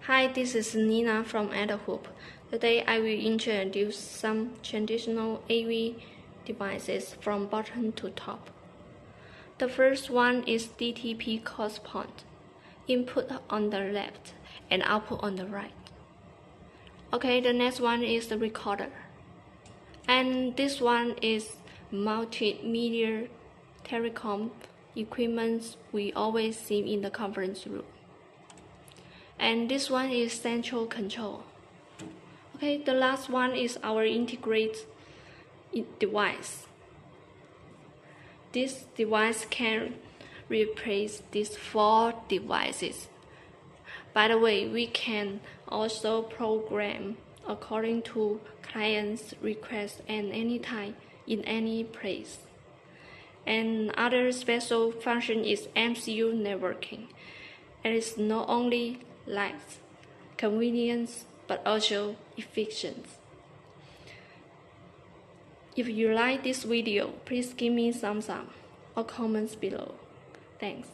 Hi, this is Nina from ADHOOPU. Today I will introduce some traditional AV devices from bottom to top. The first one is DTP correspond, input on the left and output on the right. Okay, the next one is the recorder. And this one is multimedia telecom equipment we always see in the conference room. And this one is central control. Okay, the last one is our integrated device. This device can replace these 4 devices. By the way, we can also program according to client's request and anytime in any place. And other special function is MCU networking. It is not only light, convenience, but also efficient. If you like this video, please give me thumbs up or comments below. Thanks.